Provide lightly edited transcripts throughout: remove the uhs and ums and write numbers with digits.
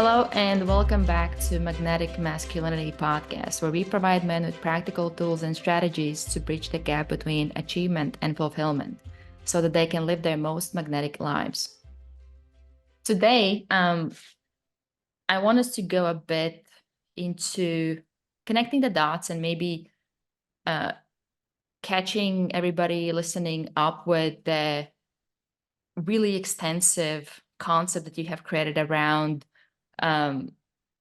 Hello, and welcome back to Magnetic Masculinity Podcast, where we provide men with practical tools and strategies to bridge the gap between achievement and fulfillment so that they can live their most magnetic lives. Today, I want us to go a bit into connecting the dots and maybe catching everybody listening up with the really extensive concept that you have created around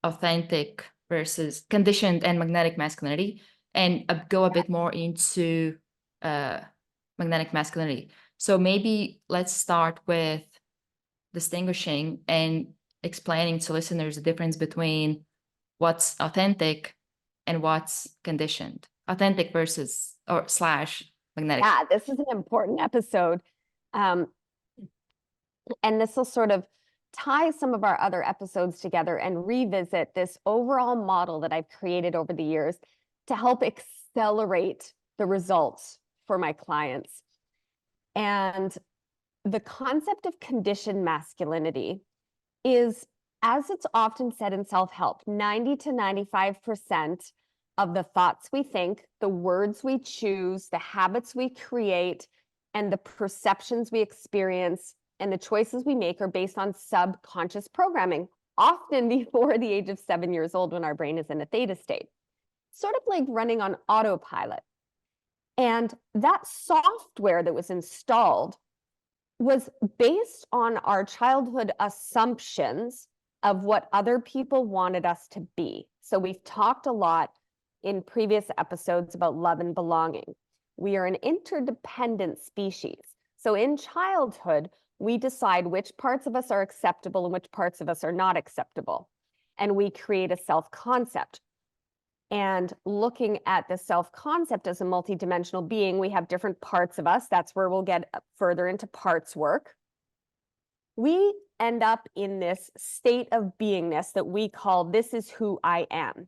authentic versus conditioned and magnetic masculinity, and go a bit more into magnetic masculinity. So maybe let's start with distinguishing and explaining to listeners the difference between what's authentic and what's conditioned. Authentic versus or slash magnetic. Yeah, this is an important episode. And this will sort of tie some of our other episodes together and revisit this overall model that I've created over the years to help accelerate the results for my clients. And the concept of conditioned masculinity is, as it's often said in self-help, 90 to 95% of the thoughts we think, the words we choose, the habits we create, and the perceptions we experience and the choices we make are based on subconscious programming, often before the age of 7 years old when our brain is in a theta state. Sort of like running on autopilot. And that software that was installed was based on our childhood assumptions of what other people wanted us to be. So we've talked a lot in previous episodes about love and belonging. We are an interdependent species. So in childhood, we decide which parts of us are acceptable and which parts of us are not acceptable. And we create a self-concept. And looking at the self-concept as a multidimensional being, we have different parts of us. That's where we'll get further into parts work. We end up in this state of beingness that we call, this is who I am.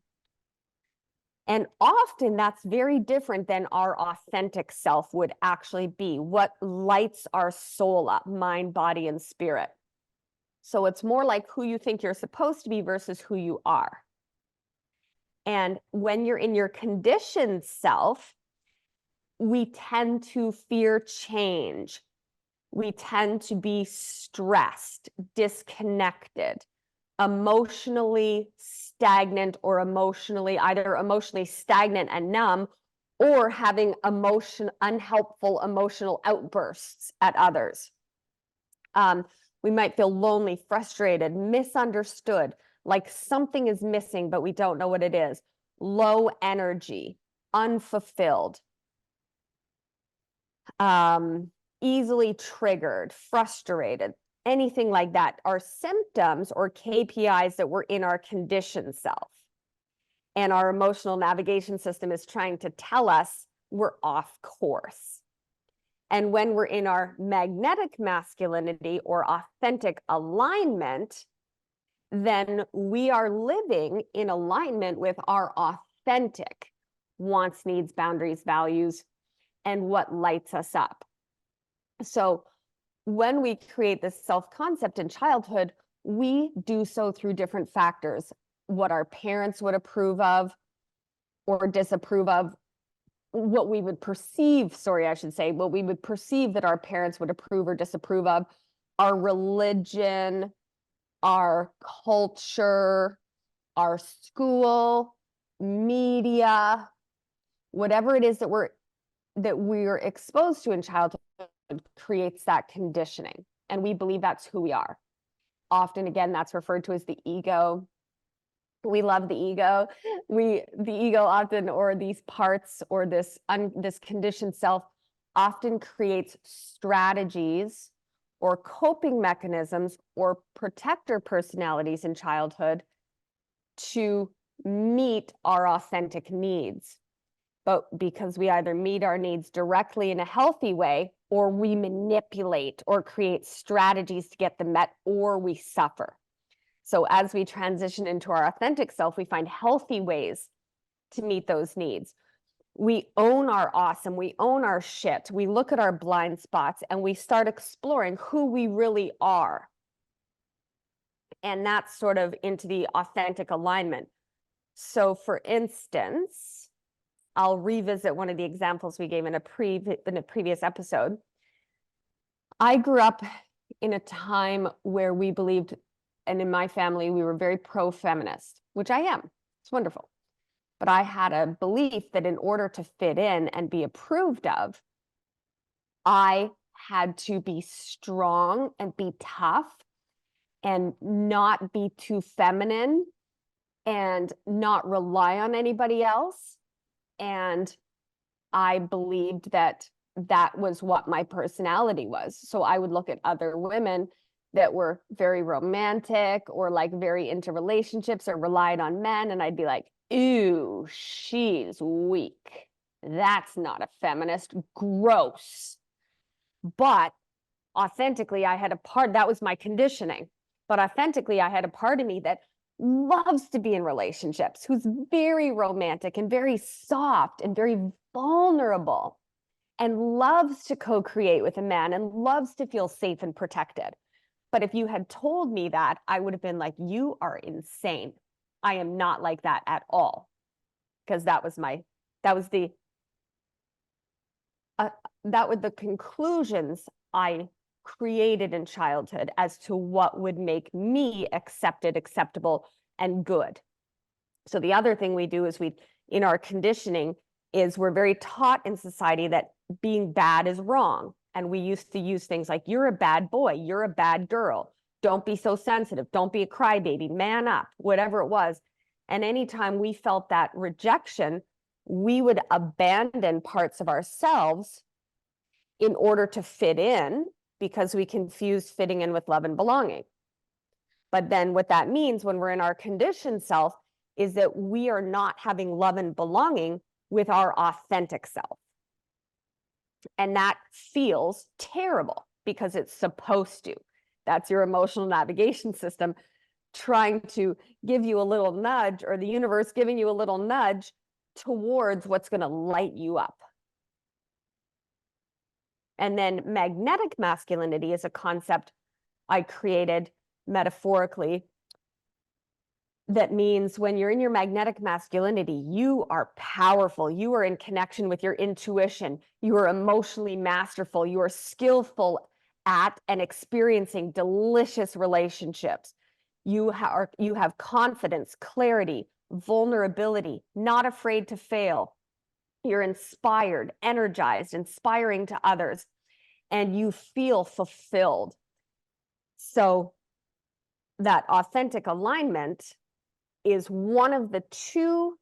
And often that's very different than our authentic self would actually be, what lights our soul up, mind, body, and spirit. So it's more like who you think you're supposed to be versus who you are. And when you're in your conditioned self, we tend to fear change. We tend to be stressed, disconnected, emotionally stagnant, or either emotionally stagnant and numb, or having unhelpful emotional outbursts at others. We might feel lonely, frustrated, misunderstood, like something is missing, but we don't know what it is. Low energy, unfulfilled, easily triggered, frustrated. Anything like that are symptoms or KPIs that we're in our conditioned self. And our emotional navigation system is trying to tell us we're off course. And when we're in our magnetic masculinity or authentic alignment, then we are living in alignment with our authentic wants, needs, boundaries, values, and what lights us up. So when we create this self-concept in childhood, we do so through different factors. What our parents would approve of or disapprove of, what we would perceive that our parents would approve or disapprove of, our religion, our culture, our school, media, whatever it is that we're exposed to in childhood creates that conditioning. And we believe that's who we are. Often, again, that's referred to as the ego. We love the ego. The ego often, or these parts, or this conditioned self often creates strategies or coping mechanisms or protector personalities in childhood to meet our authentic needs. But because we either meet our needs directly in a healthy way, or we manipulate or create strategies to get them met, or we suffer. So as we transition into our authentic self, we find healthy ways to meet those needs. We own our awesome, we own our shit, we look at our blind spots, and we start exploring who we really are. And that's sort of into the authentic alignment. So for instance, I'll revisit one of the examples we gave in a previous episode. I grew up in a time where we believed, and in my family, we were very pro-feminist, which I am. It's wonderful. But I had a belief that in order to fit in and be approved of, I had to be strong and be tough and not be too feminine and not rely on anybody else. And I believed that that was what my personality was. So I would look at other women that were very romantic or like very into relationships or relied on men. And I'd be like, ew, she's weak. That's not a feminist. Gross. But authentically, I had a part, that was my conditioning. But authentically, I had a part of me that loves to be in relationships, who's very romantic and very soft and very vulnerable and loves to co-create with a man and loves to feel safe and protected. But if you had told me that, I would have been like, you are insane. I am not like that at all. Because that was the conclusions I created in childhood as to what would make me accepted, acceptable, and good. So the other thing we do is in our conditioning is we're very taught in society that being bad is wrong. And we used to use things like, you're a bad boy, you're a bad girl, don't be so sensitive, don't be a crybaby, man up, whatever it was. And anytime we felt that rejection, we would abandon parts of ourselves in order to fit in, because we confuse fitting in with love and belonging. But then what that means when we're in our conditioned self is that we are not having love and belonging with our authentic self. And that feels terrible because it's supposed to. That's your emotional navigation system trying to give you a little nudge, or the universe giving you a little nudge towards what's going to light you up. And then magnetic masculinity is a concept I created metaphorically that means when you're in your magnetic masculinity, you are powerful. You are in connection with your intuition. You are emotionally masterful. You are skillful at and experiencing delicious relationships. You have confidence, clarity, vulnerability, not afraid to fail. You're inspired, energized, inspiring to others, and you feel fulfilled. So that authentic alignment is one of the two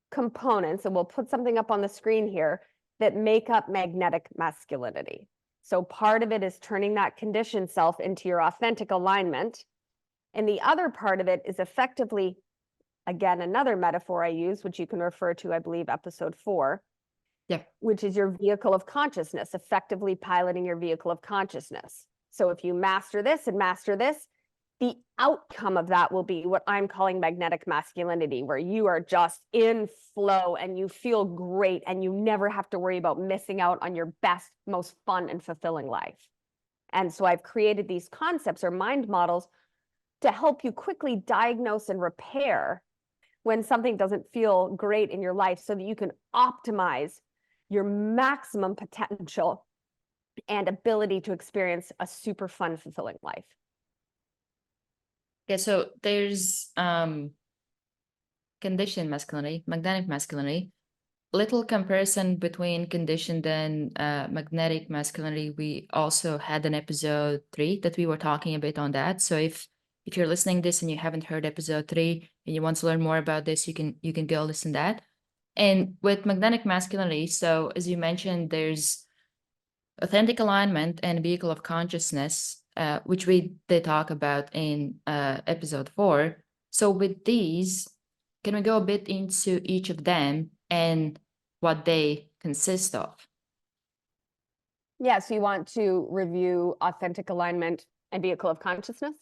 components, and we'll put something up on the screen here, that make up magnetic masculinity. So part of it is turning that conditioned self into your authentic alignment. And the other part of it is effectively, again, another metaphor I use, which you can refer to, I believe, episode 4, which is your vehicle of consciousness, effectively piloting your vehicle of consciousness. So if you master this and master this, the outcome of that will be what I'm calling magnetic masculinity, where you are just in flow and you feel great and you never have to worry about missing out on your best, most fun and fulfilling life. And so I've created these concepts or mind models to help you quickly diagnose and repair when something doesn't feel great in your life, so that you can optimize your maximum potential and ability to experience a super fun, fulfilling life. Okay, so there's conditioned masculinity, magnetic masculinity. Little comparison between conditioned and magnetic masculinity. We also had an episode 3 that we were talking a bit on that. So if you're listening to this and you haven't heard episode 3 and you want to learn more about this, you can go listen to that. And with magnetic masculinity, so as you mentioned, there's authentic alignment and vehicle of consciousness, which we did talk about in episode 4. So with these, can we go a bit into each of them and what they consist of? Yeah, so you want to review authentic alignment and vehicle of consciousness?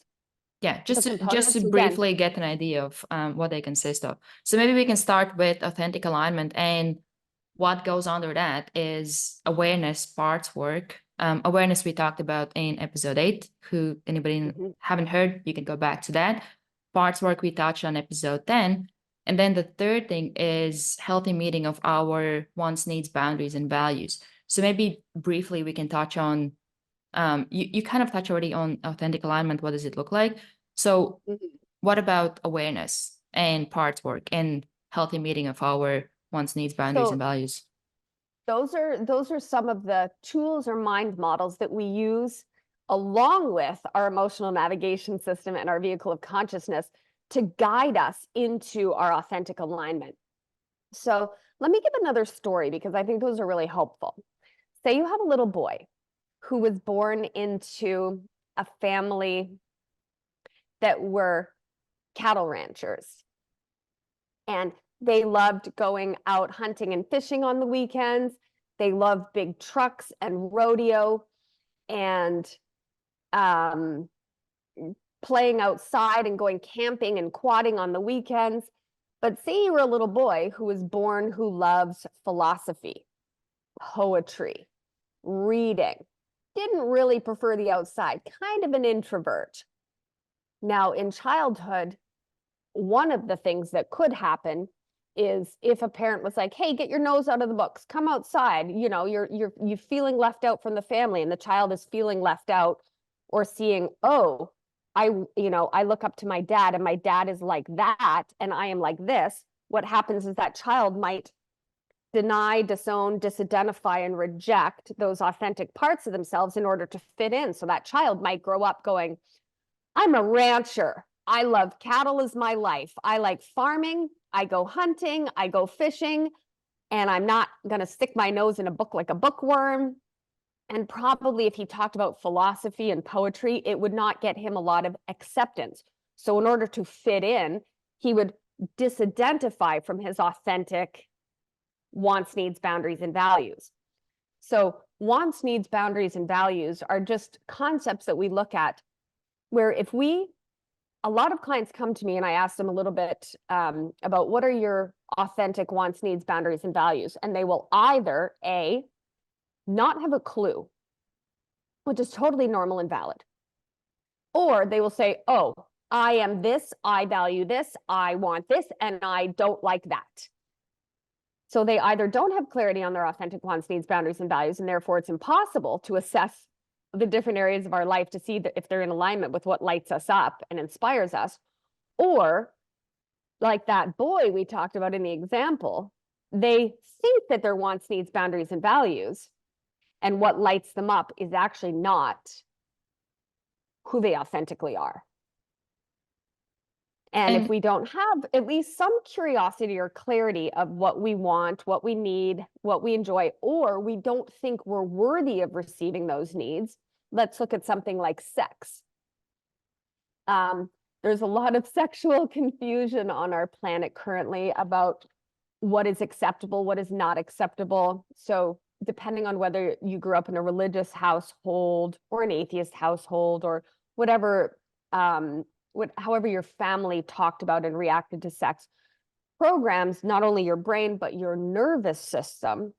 Yeah, just to again, briefly get an idea of what they consist of. So maybe we can start with authentic alignment, and what goes under that is awareness parts work, Awareness we talked about in episode 8. Who anybody haven't heard, you can go back to that. Parts work we touched on episode 10. And then the third thing is healthy meeting of our wants, needs, boundaries, and values. So maybe briefly we can touch on, you kind of touch already on authentic alignment. What does it look like? So what about awareness and parts work and healthy meeting of our wants, needs, boundaries, and values? Those are some of the tools or mind models that we use along with our emotional navigation system and our vehicle of consciousness to guide us into our authentic alignment. So let me give another story because I think those are really helpful. Say you have a little boy who was born into a family that were cattle ranchers, and they loved going out hunting and fishing on the weekends. They loved big trucks and rodeo and playing outside and going camping and quadding on the weekends. But say you were a little boy who was born who loves philosophy, poetry, reading, didn't really prefer the outside, kind of an introvert. Now, in childhood, one of the things that could happen is if a parent was like, hey, get your nose out of the books, come outside, you know, you're feeling left out from the family, and the child is feeling left out, or seeing, oh, I look up to my dad and my dad is like that and I am like this. What happens is that child might deny, disown, disidentify, and reject those authentic parts of themselves in order to fit in. So that child might grow up going, I'm a rancher. I love cattle as my life. I like farming. I go hunting. I go fishing. And I'm not going to stick my nose in a book like a bookworm. And probably if he talked about philosophy and poetry, it would not get him a lot of acceptance. So in order to fit in, he would disidentify from his authentic wants, needs, boundaries, and values. So wants, needs, boundaries, and values are just concepts that we look at where a lot of clients come to me and I ask them a little bit about what are your authentic wants, needs, boundaries, and values. And they will either A, not have a clue, which is totally normal and valid. Or they will say, oh, I am this, I value this, I want this, and I don't like that. So they either don't have clarity on their authentic wants, needs, boundaries, and values, and therefore it's impossible to assess the different areas of our life to see that if they're in alignment with what lights us up and inspires us. Or like that boy we talked about in the example, they think that their wants, needs, boundaries, and values, and what lights them up is actually not who they authentically are. And if we don't have at least some curiosity or clarity of what we want, what we need, what we enjoy, or we don't think we're worthy of receiving those needs, let's look at something like sex. There's a lot of sexual confusion on our planet currently about what is acceptable, what is not acceptable. So depending on whether you grew up in a religious household or an atheist household or whatever, however your family talked about and reacted to sex, programs not only your brain, but your nervous system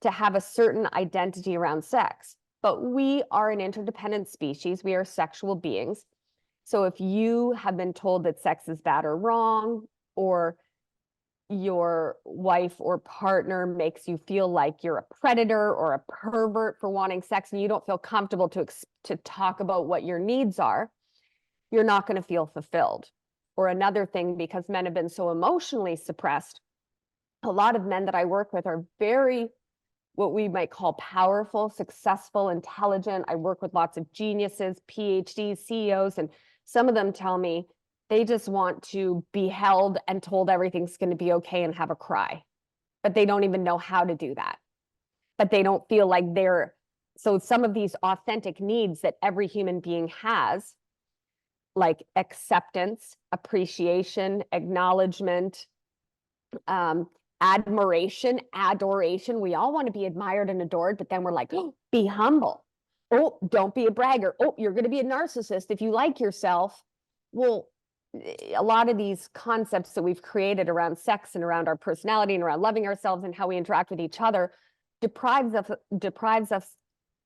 to have a certain identity around sex. But we are an interdependent species. We are sexual beings. So if you have been told that sex is bad or wrong, or your wife or partner makes you feel like you're a predator or a pervert for wanting sex, and you don't feel comfortable to talk about what your needs are, you're not going to feel fulfilled. Or another thing, because men have been so emotionally suppressed, a lot of men that I work with are very, what we might call powerful, successful, intelligent. I work with lots of geniuses, PhDs, CEOs, and some of them tell me they just want to be held and told everything's going to be okay and have a cry, but they don't even know how to do that. But they don't feel like so some of these authentic needs that every human being has, like acceptance, appreciation, acknowledgement, admiration, adoration. We all want to be admired and adored, but then we're like, oh, be humble. Oh, don't be a bragger. Oh, you're going to be a narcissist if you like yourself. Well, a lot of these concepts that we've created around sex and around our personality and around loving ourselves and how we interact with each other deprives us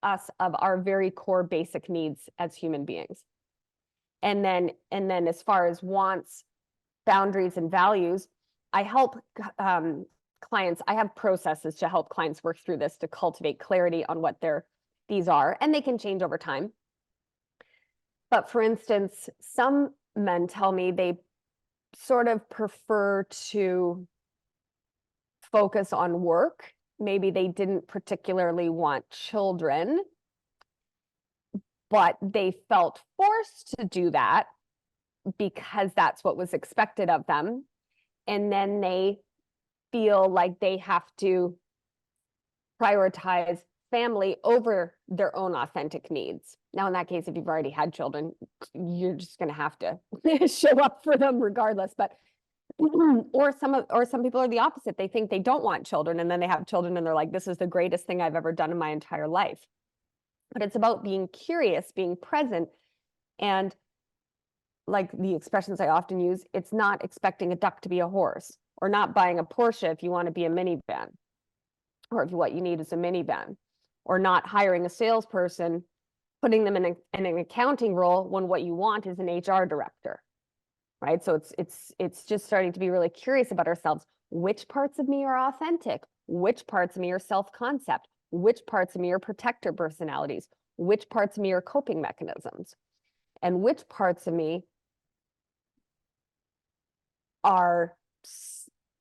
us of our very core basic needs as human beings. And then as far as wants, boundaries, and values, I help clients, I have processes to help clients work through this to cultivate clarity on what these are, and they can change over time. But for instance, some men tell me they sort of prefer to focus on work. Maybe they didn't particularly want children, but they felt forced to do that because that's what was expected of them. And then they feel like they have to prioritize family over their own authentic needs. Now, in that case, if you've already had children, you're just going to have to show up for them regardless. But or some people are the opposite. They think they don't want children, and then they have children and they're like, this is the greatest thing I've ever done in my entire life. But it's about being curious, being present, and like the expressions I often use, it's not expecting a duck to be a horse, or not buying a Porsche if you want to be a minivan, or if what you need is a minivan, or not hiring a salesperson, putting them in an accounting role when what you want is an HR director, right? So it's just starting to be really curious about ourselves. Which parts of me are authentic? Which parts of me are self-concept? Which parts of me are protector personalities? Which parts of me are coping mechanisms? And which parts of me are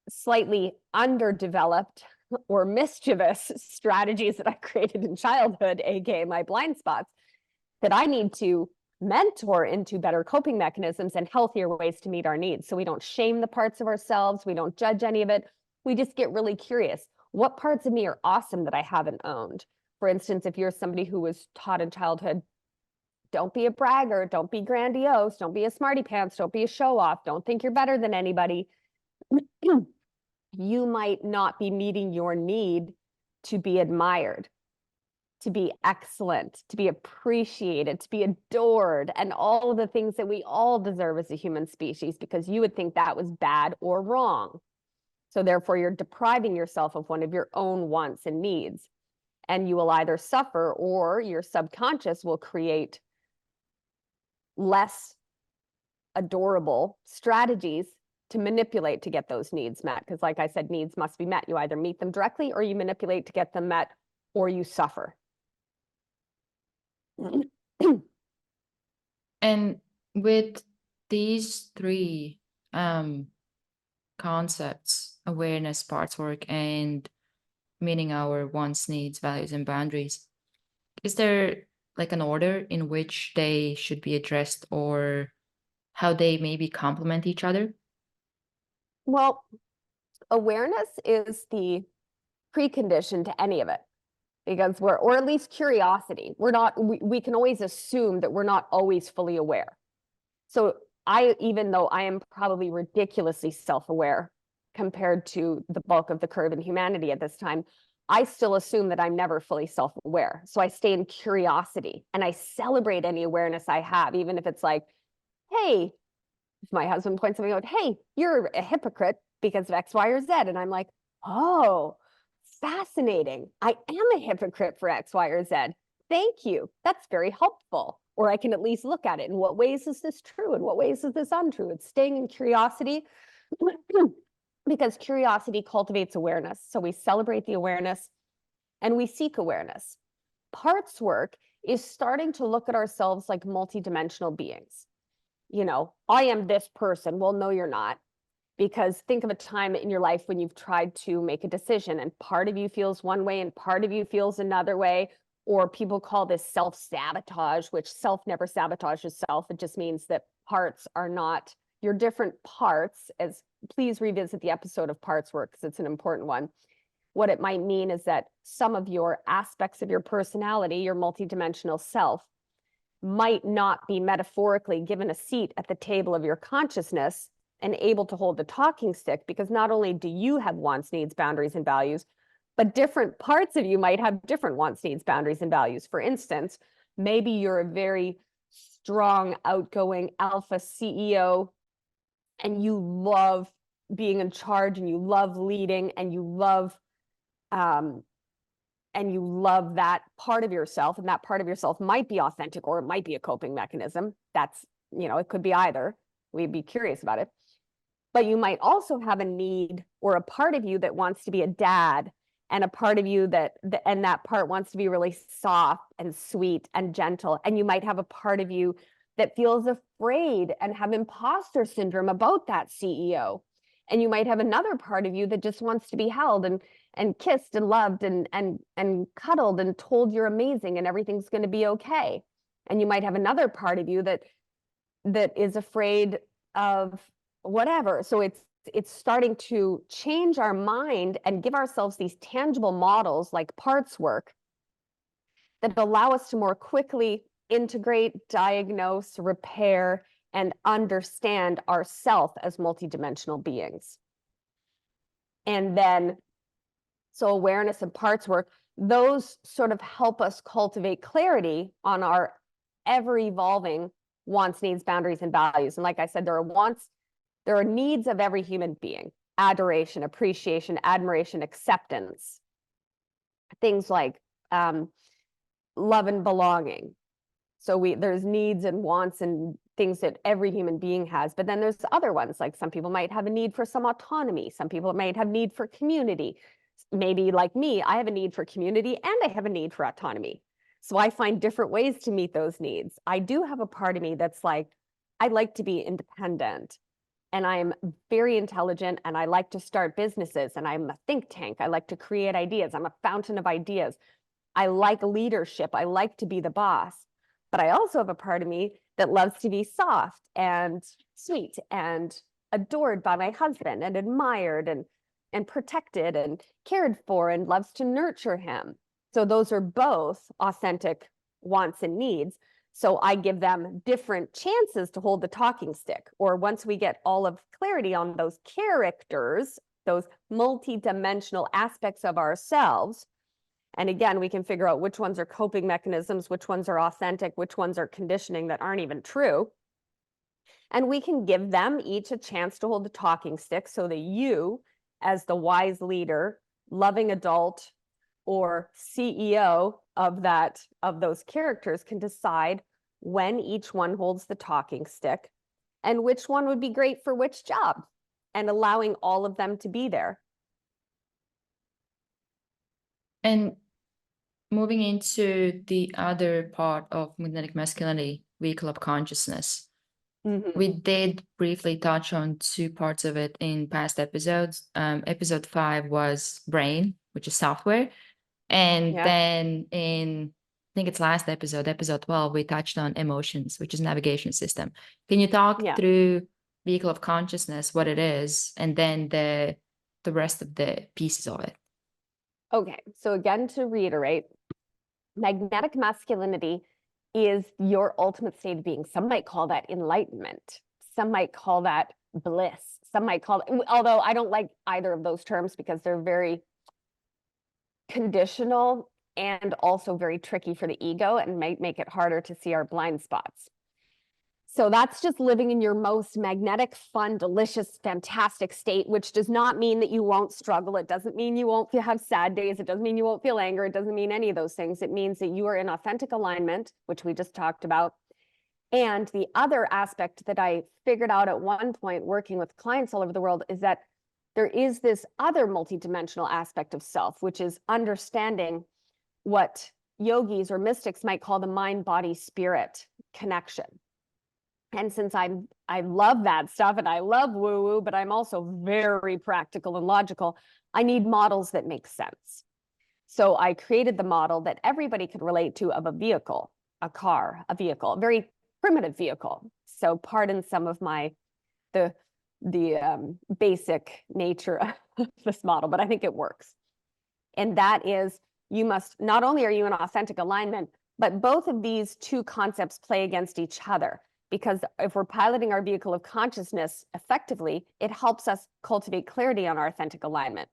slightly underdeveloped or mischievous strategies that I created in childhood, aka my blind spots, that I need to mentor into better coping mechanisms and healthier ways to meet our needs. So we don't shame the parts of ourselves, we don't judge any of it. We just get really curious. What parts of me are awesome that I haven't owned? For instance, if you're somebody who was taught in childhood, don't be a bragger, don't be grandiose, don't be a smarty pants, don't be a show off, don't think you're better than anybody, you might not be meeting your need to be admired, to be excellent, to be appreciated, to be adored, and all of the things that we all deserve as a human species, because you would think that was bad or wrong. So therefore, you're depriving yourself of one of your own wants and needs. And you will either suffer, or your subconscious will create less adorable strategies to manipulate to get those needs met. Because like I said, needs must be met. You either meet them directly, or you manipulate to get them met, or you suffer. And with these three concepts, awareness, parts work, and meeting our wants, needs, values, and boundaries, is there like an order in which they should be addressed, or how they maybe complement each other? Well, awareness is the precondition to any of it, because or at least curiosity. We can always assume that we're not always fully aware. So even though I am probably ridiculously self-aware compared to the bulk of the curve in humanity at this time, I still assume that I'm never fully self-aware. So I stay in curiosity and I celebrate any awareness I have, even if it's like, hey, if my husband points something out, hey, you're a hypocrite because of X, Y, or Z. And I'm like, oh, fascinating. I am a hypocrite for X, Y, or Z. Thank you. That's very helpful. Or I can at least look at it. In what ways is this true? In what ways is this untrue? It's staying in curiosity because curiosity cultivates awareness. So we celebrate the awareness and we seek awareness. Parts work is starting to look at ourselves like multidimensional beings. You know, I am this person. Well, no, you're not. Because think of a time in your life when you've tried to make a decision and part of you feels one way and part of you feels another way, or people call this self-sabotage, which self never sabotages self. It just means that parts are not your different parts. As please revisit the episode of parts work because it's an important one. What it might mean is that some of your aspects of your personality, your multidimensional self, might not be metaphorically given a seat at the table of your consciousness and able to hold the talking stick, because not only do you have wants, needs, boundaries, and values, but different parts of you might have different wants, needs, boundaries, and values. For instance, maybe you're a very strong, outgoing alpha CEO, and you love being in charge, and you love leading, and you love and you love that part of yourself, and that part of yourself might be authentic or it might be a coping mechanism. That's, it could be either. We'd be curious about it. But you might also have a need or a part of you that wants to be a dad, and a part of you and that part wants to be really soft and sweet and gentle. And you might have a part of you that feels afraid and have imposter syndrome about that CEO. And you might have another part of you that just wants to be held and kissed and loved and cuddled and told you're amazing and everything's going to be okay. And you might have another part of you that is afraid of whatever. So it's starting to change our mind and give ourselves these tangible models like parts work that allow us to more quickly integrate, diagnose, repair, and understand ourself as multidimensional beings. And then, so awareness and parts work, those sort of help us cultivate clarity on our ever-evolving wants, needs, boundaries, and values. And like I said, there are wants, there are needs of every human being: adoration, appreciation, admiration, acceptance, things like love and belonging. So there's needs and wants and things that every human being has. But then there's other ones, like some people might have a need for some autonomy. Some people might have need for community. Maybe like me, I have a need for community and I have a need for autonomy. So I find different ways to meet those needs. I do have a part of me that's like, I like to be independent, and I'm very intelligent, and I like to start businesses, and I'm a think tank. I like to create ideas. I'm a fountain of ideas. I like leadership. I like to be the boss. But I also have a part of me that loves to be soft and sweet and adored by my husband and admired and protected and cared for and loves to nurture him. So those are both authentic wants and needs. So I give them different chances to hold the talking stick. Or once we get all of clarity on those characters, those multidimensional aspects of ourselves, and again, we can figure out which ones are coping mechanisms, which ones are authentic, which ones are conditioning that aren't even true. And we can give them each a chance to hold the talking stick so that you, as the wise leader, loving adult, or CEO of those characters, can decide when each one holds the talking stick and which one would be great for which job, and allowing all of them to be there. And moving into the other part of magnetic masculinity, vehicle of consciousness. We did briefly touch on two parts of it in past episodes. Episode 5 was brain, which is software. And then in, I think it's last episode, episode 12, we touched on emotions, which is navigation system. Can you talk through vehicle of consciousness, what it is, and then the rest of the pieces of it? Okay, so again, to reiterate, magnetic masculinity is your ultimate state of being. Some might call that enlightenment. Some might call that bliss. Some might call it, although I don't like either of those terms because they're very conditional and also very tricky for the ego and might make it harder to see our blind spots. So that's just living in your most magnetic, fun, delicious, fantastic state, which does not mean that you won't struggle. It doesn't mean you won't have sad days. It doesn't mean you won't feel anger. It doesn't mean any of those things. It means that you are in authentic alignment, which we just talked about. And the other aspect that I figured out at one point working with clients all over the world is that there is this other multidimensional aspect of self, which is understanding what yogis or mystics might call the mind, body, spirit connection. And since I love that stuff and I love woo-woo, but I'm also very practical and logical, I need models that make sense. So I created the model that everybody could relate to of a vehicle, a car, a vehicle, a very primitive vehicle. So pardon some of the basic nature of this model, but I think it works. And that is, you must, not only are you in authentic alignment, but both of these two concepts play against each other. Because if we're piloting our vehicle of consciousness effectively, it helps us cultivate clarity on our authentic alignment.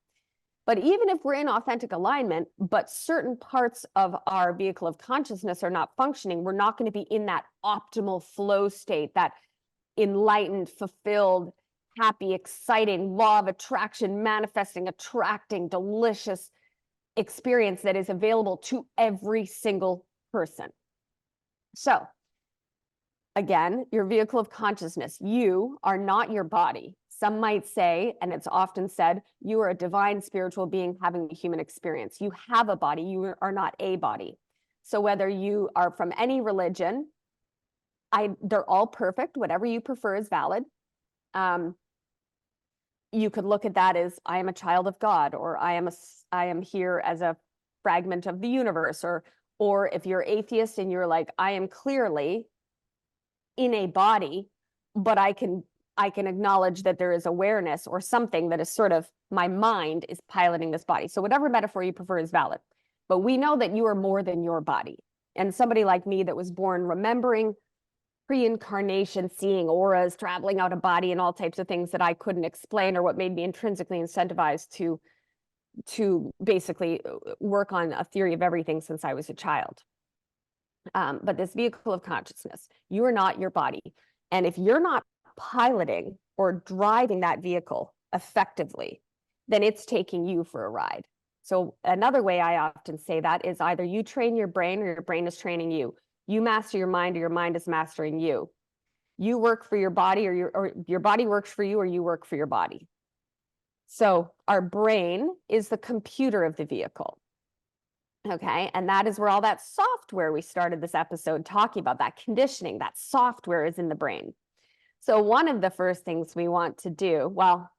But even if we're in authentic alignment, but certain parts of our vehicle of consciousness are not functioning, we're not going to be in that optimal flow state, that enlightened, fulfilled, happy, exciting, law of attraction, manifesting, attracting, delicious, experience that is available to every single person. So again, your vehicle of consciousness, you are not your body. Some might say, and it's often said, you are a divine spiritual being having a human experience. You have a body, you are not a body. So whether you are from any religion, they're all perfect. Whatever you prefer is valid. You could look at that as I am a child of God, or I am here as a fragment of the universe, or if you're atheist and you're like, I am clearly in a body, but I can acknowledge that there is awareness or something that is sort of my mind is piloting this body. So whatever metaphor you prefer is valid. But we know that you are more than your body. And somebody like me that was born remembering pre-incarnation, seeing auras, traveling out of body, and all types of things that I couldn't explain, or what made me intrinsically incentivized to basically work on a theory of everything since I was a child. But this vehicle of consciousness, you are not your body. And if you're not piloting or driving that vehicle effectively, then it's taking you for a ride. So another way I often say that is either you train your brain or your brain is training you. You master your mind or your mind is mastering you. You work for your body, or your body works for you, or you work for your body. So our brain is the computer of the vehicle. Okay, and that is where all that software we started this episode talking about, that conditioning, that software is in the brain. So one of the first things we want to do, well,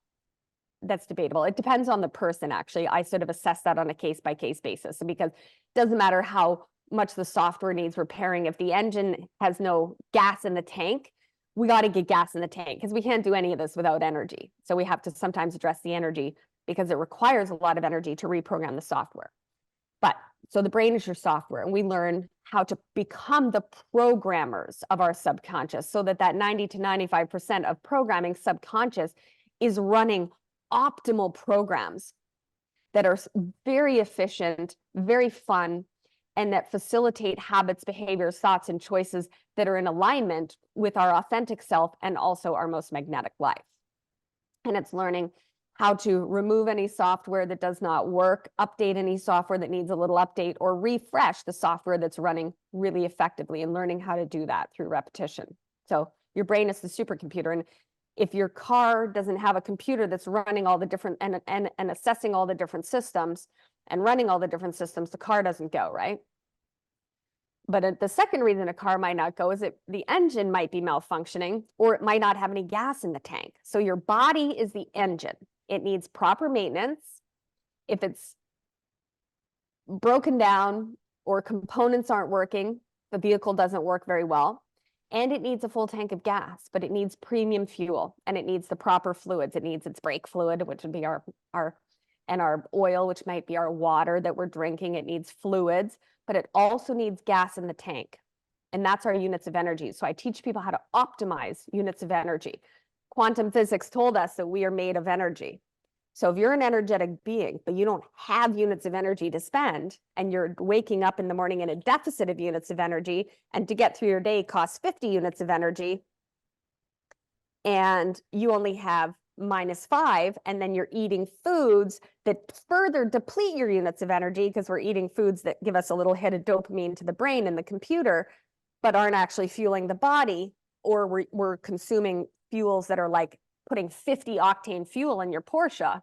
that's debatable. It depends on the person, actually. I sort of assess that on a case-by-case basis, because it doesn't matter how much the software needs repairing. If the engine has no gas in the tank, we got to get gas in the tank, because we can't do any of this without energy. So we have to sometimes address the energy, because it requires a lot of energy to reprogram the software. But so the brain is your software, and we learn how to become the programmers of our subconscious, so that 90 to 95% of programming subconscious is running optimal programs that are very efficient, very fun, and that facilitate habits, behaviors, thoughts, and choices that are in alignment with our authentic self and also our most magnetic life. And it's learning how to remove any software that does not work, update any software that needs a little update, or refresh the software that's running really effectively, and learning how to do that through repetition. So your brain is the supercomputer. And if your car doesn't have a computer that's running all the different and assessing all the different systems and running all the different systems, the car doesn't go, right? But the second reason a car might not go is the engine might be malfunctioning, or it might not have any gas in the tank. So your body is the engine. It needs proper maintenance. If it's broken down or components aren't working, the vehicle doesn't work very well. And it needs a full tank of gas, but it needs premium fuel, and it needs the proper fluids. It needs its brake fluid, which would be our oil, which might be our water that we're drinking. It needs fluids, but it also needs gas in the tank. And that's our units of energy. So I teach people how to optimize units of energy. Quantum physics told us that we are made of energy. So if you're an energetic being, but you don't have units of energy to spend, and you're waking up in the morning in a deficit of units of energy, and to get through your day costs 50 units of energy, and you only have -5, and then you're eating foods that further deplete your units of energy, because we're eating foods that give us a little hit of dopamine to the brain and the computer, but aren't actually fueling the body, or we're consuming fuels that are like putting 50 octane fuel in your Porsche,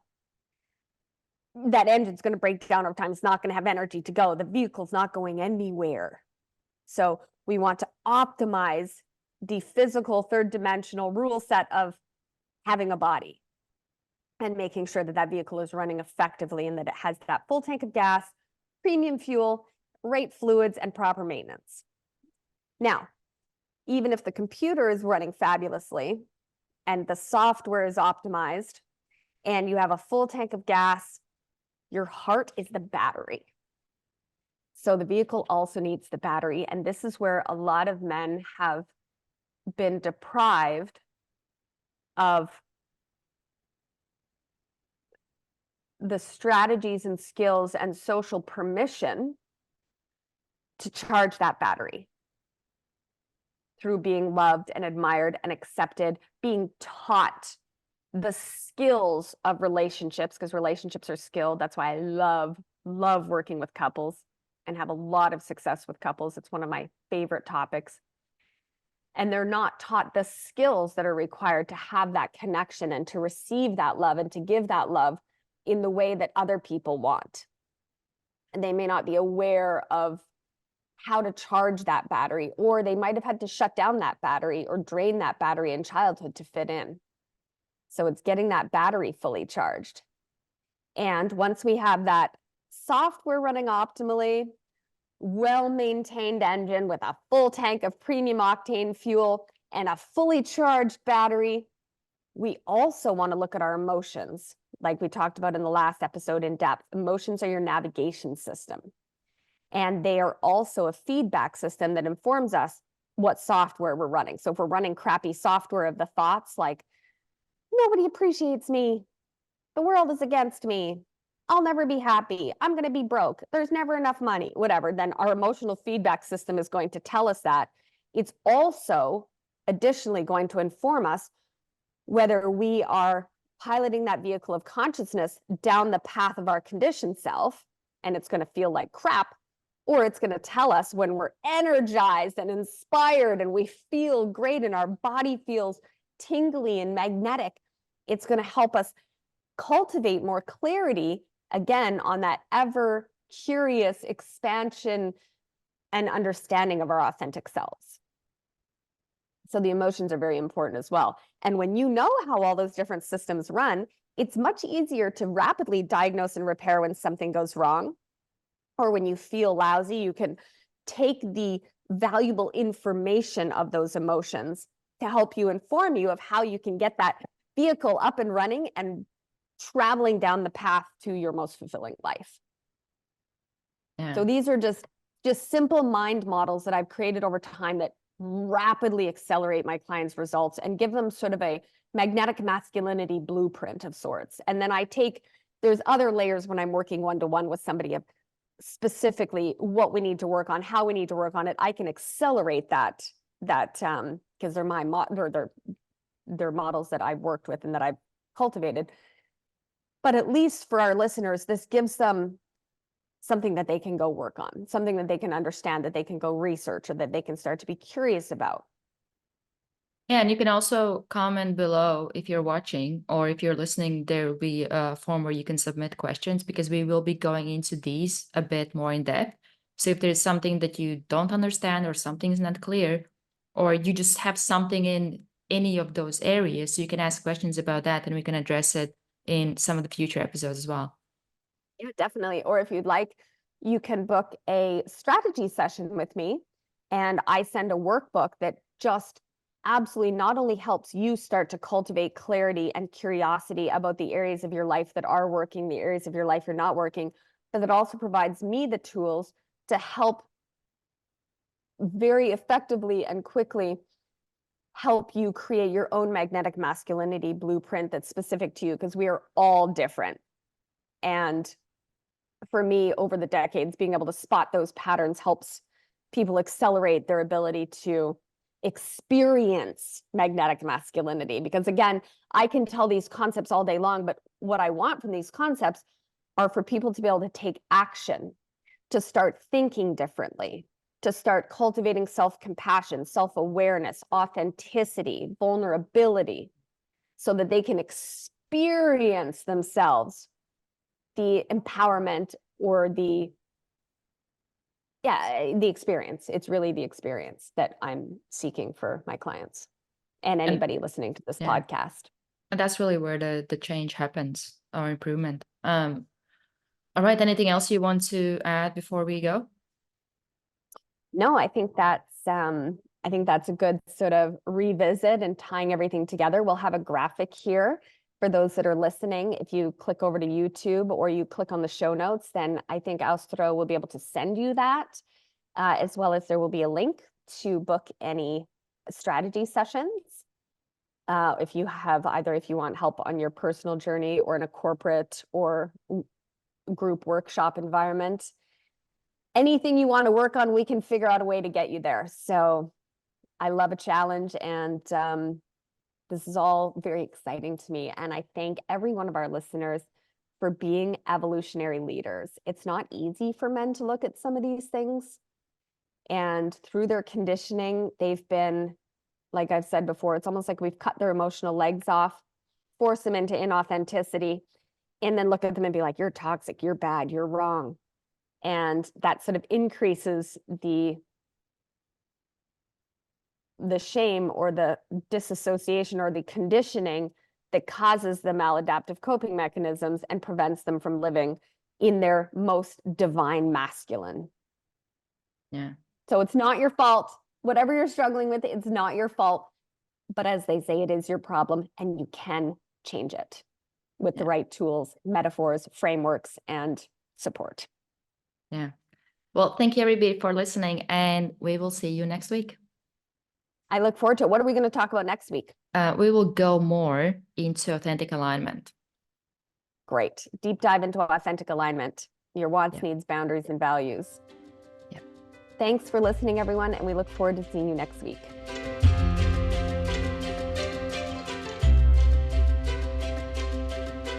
that engine's going to break down over time. It's not going to have energy to go. The vehicle's not going anywhere. So we want to optimize the physical third dimensional rule set of having a body, and making sure that that vehicle is running effectively, and that it has that full tank of gas, premium fuel, right fluids, and proper maintenance. Now, even if the computer is running fabulously and the software is optimized and you have a full tank of gas, your heart is the battery. So the vehicle also needs the battery. And this is where a lot of men have been deprived of the strategies and skills and social permission to charge that battery through being loved and admired and accepted, being taught the skills of relationships, because relationships are skilled. That's why I love love working with couples and have a lot of success with couples. It's one of my favorite topics. And they're not taught the skills that are required to have that connection and to receive that love and to give that love in the way that other people want. And they may not be aware of how to charge that battery, or they might have had to shut down that battery or drain that battery in childhood to fit in. So it's getting that battery fully charged. And once we have that software running optimally, well-maintained engine with a full tank of premium octane fuel and a fully charged battery, we also want to look at our emotions. Like we talked about in the last episode in depth, emotions are your navigation system. And they are also a feedback system that informs us what software we're running. So if we're running crappy software of the thoughts like, nobody appreciates me, the world is against me, I'll never be happy, I'm going to be broke, there's never enough money, whatever, then our emotional feedback system is going to tell us that. It's also additionally going to inform us whether we are piloting that vehicle of consciousness down the path of our conditioned self, and it's going to feel like crap, or it's going to tell us when we're energized and inspired and we feel great and our body feels tingly and magnetic. It's going to help us cultivate more clarity, again, on that ever curious expansion and understanding of our authentic selves. So the emotions are very important as well. And when you know how all those different systems run, it's much easier to rapidly diagnose and repair when something goes wrong, or when you feel lousy. You can take the valuable information of those emotions to help you inform you of how you can get that vehicle up and running and traveling down the path to your most fulfilling life. Yeah. So these are just simple mind models that I've created over time that rapidly accelerate my clients' results and give them sort of a magnetic masculinity blueprint of sorts. And then there's other layers when I'm working one-to-one with somebody of specifically what we need to work on, how we need to work on it. I can accelerate that because they're models that I've worked with and that I've cultivated. But at least for our listeners, this gives them something that they can go work on, something that they can understand, that they can go research, or that they can start to be curious about. Yeah, and you can also comment below if you're watching, or if you're listening, there will be a form where you can submit questions, because we will be going into these a bit more in depth. So if there's something that you don't understand, or something is not clear, or you just have something in any of those areas, you can ask questions about that and we can address it in some of the future episodes as well. Yeah, definitely. Or if you'd like, you can book a strategy session with me, and I send a workbook that just absolutely not only helps you start to cultivate clarity and curiosity about the areas of your life that are working, the areas of your life you're not working, but it also provides me the tools to help very effectively and quickly help you create your own magnetic masculinity blueprint that's specific to you, because we are all different. And for me, over the decades, being able to spot those patterns helps people accelerate their ability to experience magnetic masculinity. Because again, I can tell these concepts all day long, but what I want from these concepts are for people to be able to take action, to start thinking differently, to start cultivating self-compassion, self-awareness, authenticity, vulnerability, so that they can experience themselves the empowerment or the experience. It's really the experience that I'm seeking for my clients and anybody listening to this podcast. And that's really where the change happens, or improvement. All right. Anything else you want to add before we go? No, I think that's a good sort of revisit and tying everything together. We'll have a graphic here for those that are listening. If you click over to YouTube or you click on the show notes, then I think Austro will be able to send you that, as well as there will be a link to book any strategy sessions. If you want help on your personal journey or in a corporate or group workshop environment, anything you want to work on, we can figure out a way to get you there. So I love a challenge, and this is all very exciting to me. And I thank every one of our listeners for being evolutionary leaders. It's not easy for men to look at some of these things. And through their conditioning, they've been, like I've said before, it's almost like we've cut their emotional legs off, force them into inauthenticity, and then look at them and be like, you're toxic, you're bad, you're wrong. And that sort of increases the shame or the disassociation or the conditioning that causes the maladaptive coping mechanisms and prevents them from living in their most divine masculine. Yeah. So it's not your fault. Whatever you're struggling with, it's not your fault. But as they say, it is your problem, and you can change it with the right tools, metaphors, frameworks, and support. Yeah. Well, thank you everybody for listening, and we will see you next week. I look forward to it. What are we going to talk about next week? We will go more into authentic alignment. Great. Deep dive into authentic alignment, your wants, needs, boundaries, and values. Yeah. Thanks for listening, everyone, and we look forward to seeing you next week.